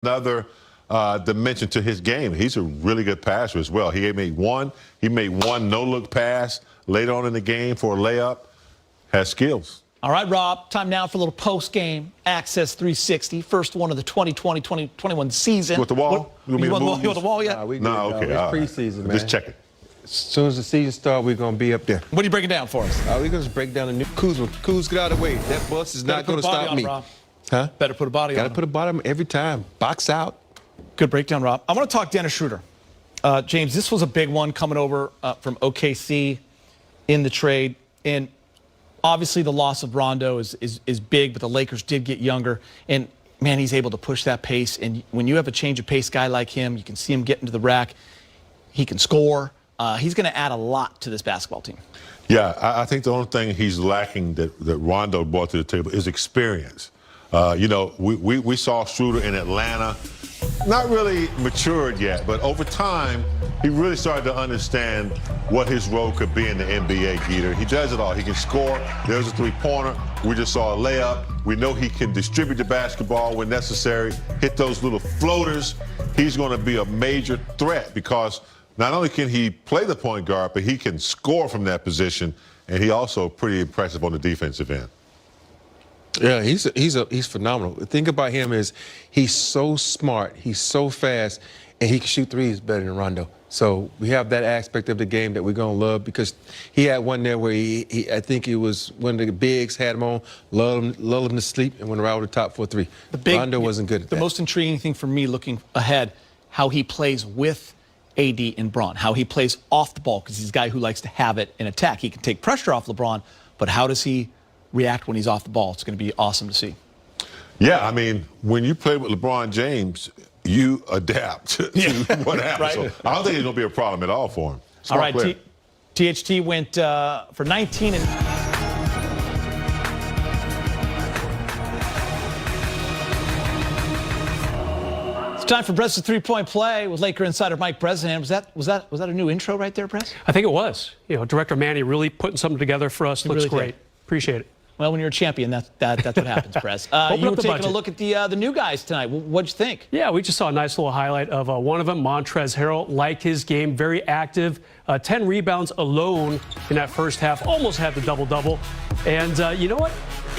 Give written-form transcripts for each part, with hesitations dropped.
another dimension to his game. He's a really good passer as well. He made one no-look pass later on in the game for a layup. Has skills. All right, Rob, time now for a little post-game Access 360. First one of the 2020-2021 season. With the wall? You want the wall yet? No, okay. It's preseason, man. Just check it. As soon as the season starts, we're going to be up there. What are you breaking down for us? We're going to break down a new Kuzma. Kuz, get out of the way. That bus is not going to stop me. Huh? Better put a body on. Got to put a body on every time. Box out. Good breakdown, Rob. I want to talk Dennis Schroeder. James, this was a big one coming over from OKC in the trade. And obviously the loss of Rondo is big, but the Lakers did get younger. And, man, he's able to push that pace. And when you have a change of pace guy like him, you can see him get into the rack. He can score. He's going to add a lot to this basketball team. Yeah, I think the only thing he's lacking that Rondo brought to the table is experience. You know, we saw Schroeder in Atlanta, not really matured yet, but over time, he really started to understand what his role could be in the NBA, Geeter. He does it all. He can score. There's a three-pointer. We just saw a layup. We know he can distribute the basketball when necessary, hit those little floaters. He's going to be a major threat because not only can he play the point guard, but he can score from that position, and he also pretty impressive on the defensive end. Yeah, he's phenomenal. The thing about him is he's so smart, he's so fast, and he can shoot threes better than Rondo. So we have that aspect of the game that we're going to love because he had one there where I think it was one of the bigs had him on, lulled him to sleep, and went right over the top for a three. Rondo wasn't good at that. The most intriguing thing for me looking ahead, how he plays with AD and Bron, how he plays off the ball because he's a guy who likes to have it and attack. He can take pressure off LeBron, but how does he react when he's off the ball? It's going to be awesome to see. Yeah, I mean, when you play with LeBron James, you adapt to what happens. Right. So I don't think it's going to be a problem at all for him. Smart all right, THT went for 19 and... It's time for Brez's three-point play with Laker insider Mike Bresnahan. Was that a new intro right there, Brez? I think it was. You know, Director Manny really putting something together for us. Looks really great. Appreciate it. Well, when you're a champion, that's what happens, Brez. You were taking a look at the new guys tonight. What'd you think? Yeah, we just saw a nice little highlight of one of them, Montrezl Harrell. Like his game, very active. 10 rebounds alone in that first half. Almost had the double-double. And you know what?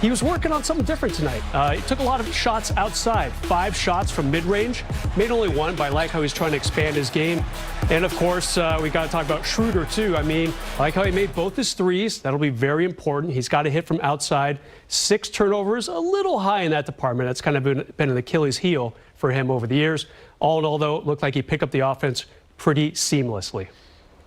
He was working on something different tonight. He took a lot of shots outside. 5 shots from mid-range. Made only 1, but I like how he's trying to expand his game. And, of course, we got to talk about Schroeder, too. I mean, I like how he made both his threes. That'll be very important. He's got to hit from outside. 6 turnovers, a little high in that department. That's kind of been an Achilles heel for him over the years. All in all, though, it looked like he picked up the offense pretty seamlessly.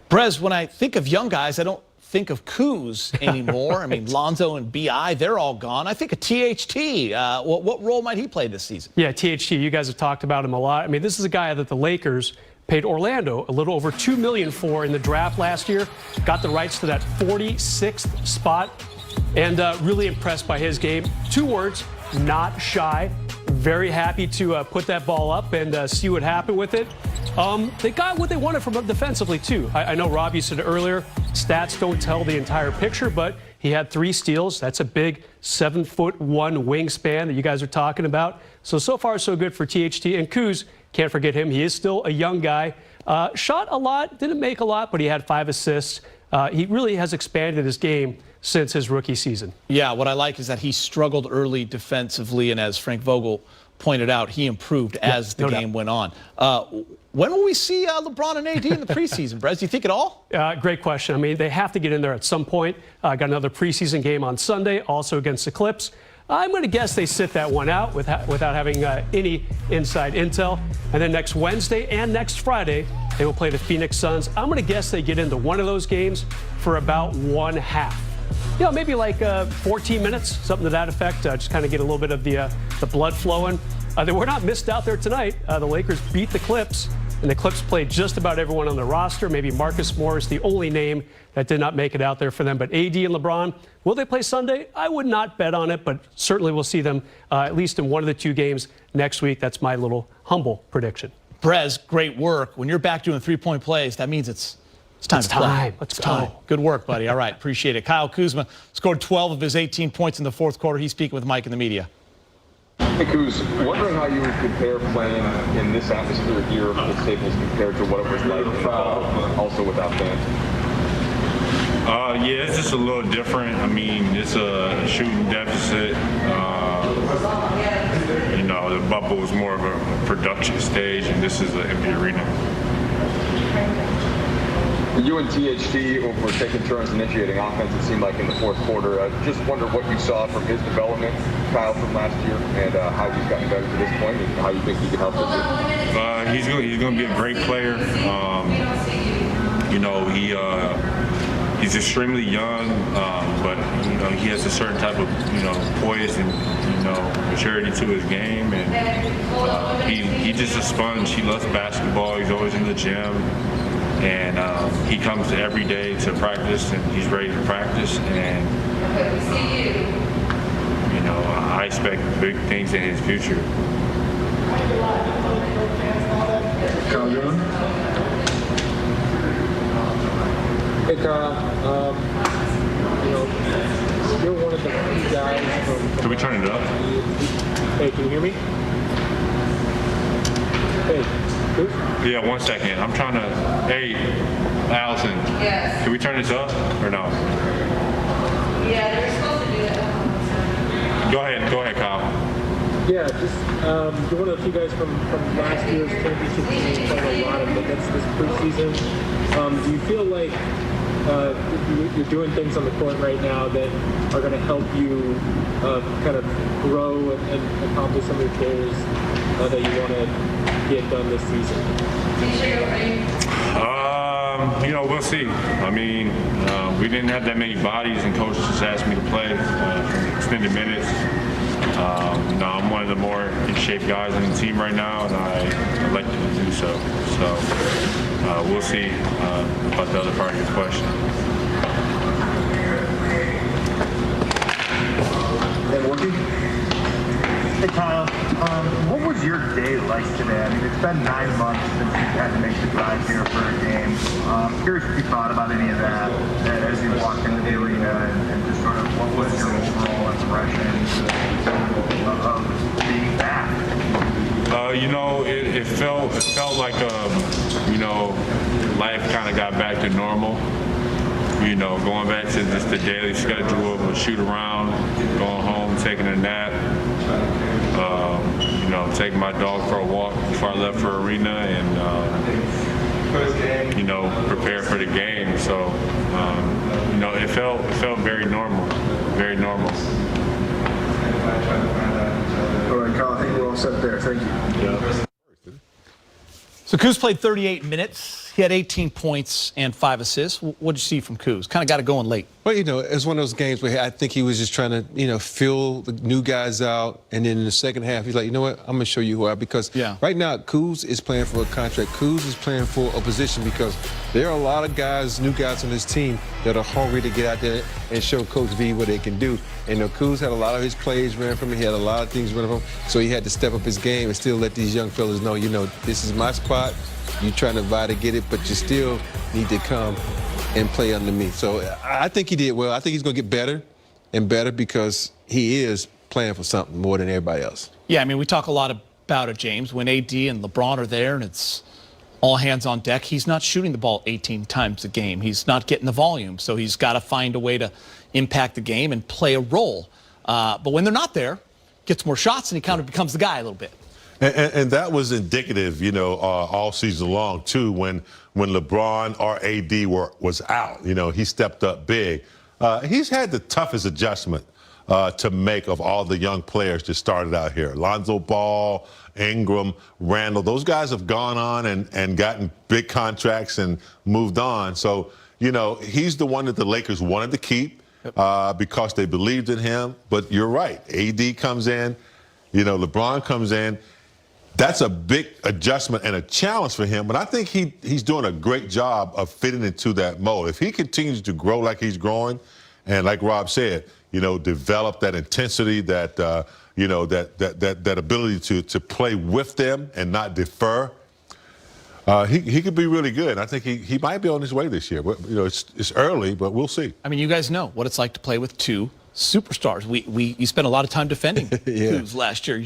Brez, when I think of young guys, I don't think of Kuz anymore. I mean, Lonzo and B.I., they're all gone. I think of THT. What role might he play this season? Yeah, THT, you guys have talked about him a lot. I mean, this is a guy that the Lakers paid Orlando a little over $2 million for in the draft last year. Got the rights to that 46th spot, and really impressed by his game. 2 words, not shy. Very happy to put that ball up and see what happened with it. They got what they wanted from him defensively, too. I know, Rob, you said earlier, stats don't tell the entire picture, but he had 3 steals. That's a big 7'1" wingspan that you guys are talking about. So far, so good for THT. And Kuz, can't forget him. He is still a young guy. Shot a lot, didn't make a lot, but he had 5 assists. He really has expanded his game since his rookie season. Yeah, what I like is that he struggled early defensively, and as Frank Vogel pointed out, he improved as the game went on. When will we see LeBron and AD in the preseason, Brez? Do you think at all? Great question. I mean, they have to get in there at some point. Got another preseason game on Sunday, also against the Clips. I'm going to guess they sit that one out without having any inside intel. And then next Wednesday and next Friday, they will play the Phoenix Suns. I'm going to guess they get into one of those games for about 1 half. You know, maybe like 14 minutes, something to that effect. Just kind of get a little bit of the blood flowing. They were not missed out there tonight. The Lakers beat the Clips, and the Clips played just about everyone on the roster. Maybe Marcus Morris, the only name that did not make it out there for them. But AD and LeBron, will they play Sunday? I would not bet on it, but certainly we'll see them at least in one of the 2 games next week. That's my little humble prediction. Brez, great work. When you're back doing 3-point plays, that means it's time to play. Let's go. Good work, buddy. All right, appreciate it. Kyle Kuzma scored 12 of his 18 points in the 4th quarter. He's speaking with Mike in the media. Hey, Kuz, wondering how you would compare playing in this atmosphere here at Staples compared to what it was like also without fans? Yeah, it's just a little different. I mean, it's a shooting deficit. You know, the bubble was more of a production stage, and this is an empty arena. You and THT were taking turns initiating offense, it seemed like, in the fourth quarter. I just wonder what you saw from his development, Kyle, from last year, and how he's gotten better to this point, and how you think he can help this year. He's going to be a great player. You know, he's extremely young, but you know he has a certain type of poise and maturity to his game, and he's just a sponge. He loves basketball. He's always in the gym, and he comes every day to practice, and he's ready to practice. And I expect big things in his future. Kyle Jones. Hey Kyle, you're one of the few guys from... Can we turn it up? Hey, can you hear me? Hey, Kuz? Yeah, 1 second. I'm trying to... Hey, Allison. Yes. Can we turn this up or no? Yeah, they were supposed to do that. Go ahead, Kyle. Yeah, just you're one of the few guys from last year's championship team playing a lot of minutes this preseason. Do you feel like you're doing things on the court right now that are going to help you kind of grow and accomplish some of your goals that you want to get done this season? We'll see. I mean, we didn't have that many bodies, and coaches just asked me to play extended minutes. I'm one of the more in shape guys on the team right now, and I like to do so. So we'll see about the other part of your question. Hey Kyle, what was your day like today? I mean, it's been 9 months since you had to make the drive here for a game. Curious if you thought about any of that as you walked into the arena, and just sort of what was your overall impression of being back? It felt like life kind of got back to normal. Going back to just the daily schedule of a shoot around, going home, taking a nap, taking my dog for a walk before I left for arena, and prepare for the game. So it felt very normal, very normal. All right, Kyle, I think we're all set there. Thank you. Yeah. So Kuz played 38 minutes. He had 18 points and 5 assists. What did you see from Kuz? Kind of got it going late. Well, it's one of those games where I think he was just trying to, fill the new guys out. And then in the second half, he's like, you know what, I'm going to show you who I am. Because right now, Kuz is playing for a contract. Kuz is playing for a position because there are a lot of guys, new guys on this team that are hungry to get out there and show Coach V what they can do. And Kuz had a lot of his plays ran from him. He had a lot of things running from him. So he had to step up his game and still let these young fellas know, this is my spot. You're trying to vie to get it, but you still need to come and play under me. So I think he did well. I think he's going to get better and better because he is playing for something more than everybody else. Yeah, I mean, we talk a lot about it, James. When AD and LeBron are there and it's all hands on deck, he's not shooting the ball 18 times a game. He's not getting the volume. So he's got to find a way to impact the game and play a role. But when they're not there, gets more shots and he kind of becomes the guy a little bit. And that was indicative, all season long, too, when LeBron or AD was out. He stepped up big. He's had the toughest adjustment to make of all the young players that started out here. Lonzo Ball, Ingram, Randall, those guys have gone on and gotten big contracts and moved on. So, he's the one that the Lakers wanted to keep because they believed in him. But you're right. AD comes in, LeBron comes in. That's a big adjustment and a challenge for him, but I think he's doing a great job of fitting into that mold. If he continues to grow like he's growing, and like Rob said, develop that intensity, that that ability to play with them and not defer, he could be really good. I think he might be on his way this year. But, it's early, but we'll see. I mean, you guys know what it's like to play with two superstars. You spent a lot of time defending Kuz last year.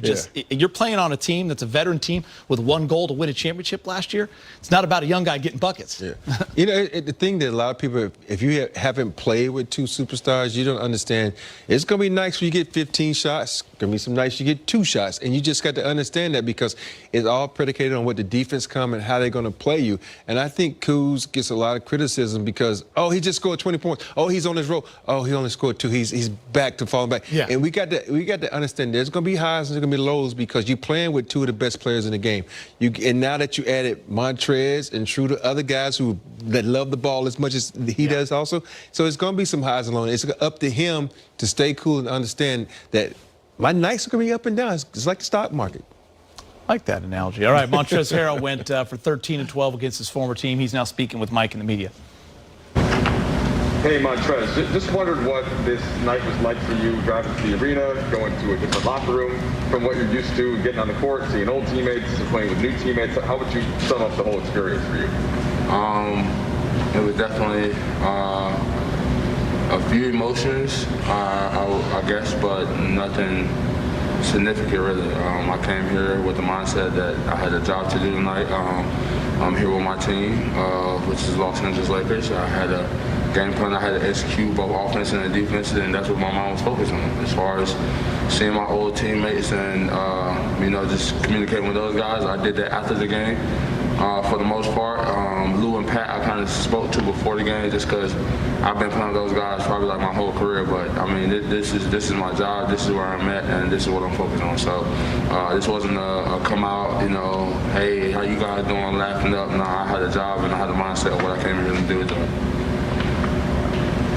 You're playing on a team that's a veteran team with one goal to win a championship last year. It's not about a young guy getting buckets. Yeah. You know, the thing that a lot of people, if you haven't played with two superstars, you don't understand. It's going to be nice when you get 15 shots. It's going to be some nights you get 2 shots. And you just got to understand that because it's all predicated on what the defense come and how they're going to play you. And I think Kuz gets a lot of criticism because, oh, he just scored 20 points. Oh, he's on his roll. Oh, he only scored 2. He's back to falling back. Yeah. And we got to understand there's going to be highs and there's going to be lows because you're playing with 2 of the best players in the game. And now that you added Montrezl and Schroeder, other guys that love the ball as much as he does also. So it's going to be some highs and lows. It's up to him to stay cool and understand that my nights are going to be up and down. It's like the stock market. I like that analogy. All right, Montrezl Harrell went for 13 and 12 against his former team. He's now speaking with Mike in the media. Hey, Montrezl, just wondered what this night was like for you, driving to the arena, going to a different locker room from what you're used to, getting on the court, seeing old teammates, playing with new teammates. How would you sum up the whole experience for you? It was definitely a few emotions, I guess, but nothing significant really. I came here with the mindset that I had a job to do tonight. I'm here with my team, which is Los Angeles Lakers. I had a game plan I had to execute both offense and defense, and that's what my mind was focused on. As far as seeing my old teammates and just communicating with those guys, I did that after the game. For the most part, Lou and Pat I kind of spoke to before the game just because I've been playing with those guys probably like my whole career. But I mean, this is my job. This is where I'm at, and this is what I'm focused on. So this wasn't a come out, hey, how you guys doing, laughing up. No, I had a job and I had the mindset of what I came here to do.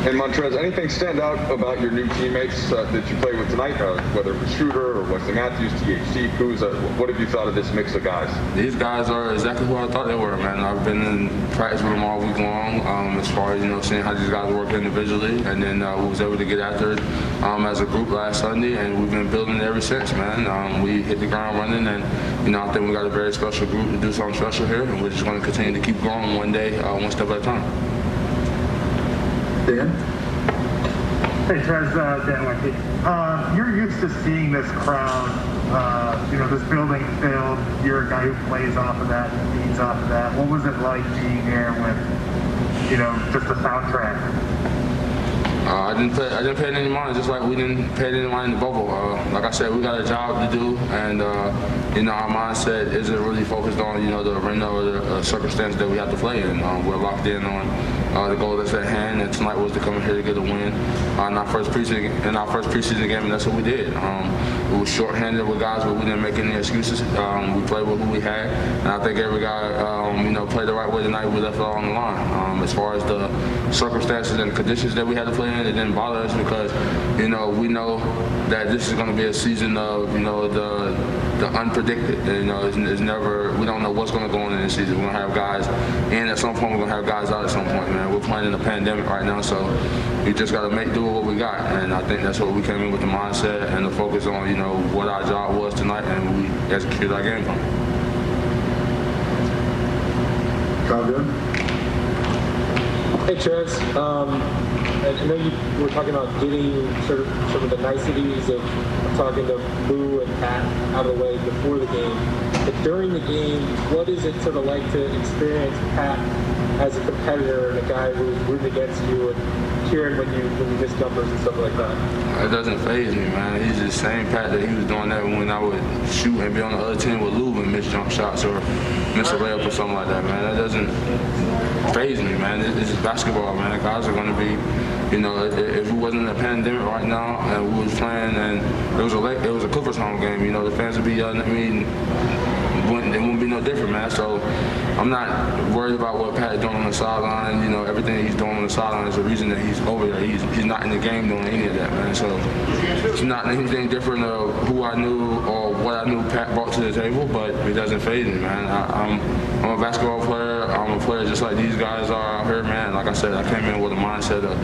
And Montrezl, anything stand out about your new teammates that you played with tonight, whether it was Schroeder or Wesley Matthews, THC, Kuz? What have you thought of this mix of guys? These guys are exactly who I thought they were, man. I've been in practice with them all week long as far as, seeing how these guys work individually. And then we was able to get after it as a group last Sunday, and we've been building it ever since, man. We hit the ground running, and, I think we got a very special group to do something special here, and we're just going to continue to keep growing one day, one step at a time. Dan? Hey, Trez, Dan Wickey. You're used to seeing this crowd, this building filled. You're a guy who plays off of that and feeds off of that. What was it like being here with, just a soundtrack? I didn't pay it any mind, just like we didn't pay it any mind in the bubble. Like I said, we got a job to do, and our mindset isn't really focused on the arena or the circumstance that we have to play in. We're locked in on the goal that's at hand, and tonight was to come here to get a win in our first preseason game, and that's what we did. We were shorthanded with guys, but we didn't make any excuses. We played with who we had, and I think every guy played the right way tonight. We left it all on the line. As far as the circumstances and conditions that we had to play in, it didn't bother us because we know that this is going to be a season of the unpredicted. It's never, we don't know what's going to go on in this season. We're going to have guys in at some point. We're going to have guys out at some point, man. We're playing in a pandemic right now, so we just got to make do with what we got. And I think that's what we came in with, the mindset and the focus on what our job was tonight, and we executed our game plan. Hey, Trez. I know you were talking about getting sort of the niceties of talking to Lou and Pat out of the way before the game. But during the game, what is it sort of like to experience Pat as a competitor and a guy who's rooting against you and cheering when you miss jumpers and stuff like that? It doesn't faze me, man. He's the same Pat that he was doing that when I would shoot and be on the other team with Lou and miss jump shots or miss a layup or something like that, man. That doesn't faze me, man. This is basketball, man. The guys are going to be, if we wasn't in a pandemic right now and we was playing and it was a Clippers home game, the fans would be yelling at me. It wouldn't be no different, man. So I'm not worried about what Pat is doing on the sideline. Everything he's doing on the sideline is the reason that he's over there. He's not in the game doing any of that, man. So it's not anything different of who I knew or what I knew Pat brought to the table, but it doesn't faze me, man. I'm a basketball player. I'm a player just like these guys are out here, man. Like I said, I came in with a mindset of,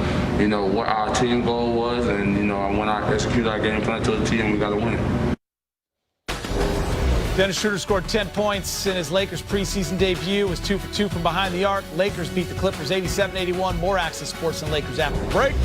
what our team goal was, and, when I execute our game plan to the team, we got to win. Dennis Schroeder scored 10 points in his Lakers preseason debut. Was 2 for 2 from behind the arc. Lakers beat the Clippers 87-81. More Access Sports and Lakers after the break.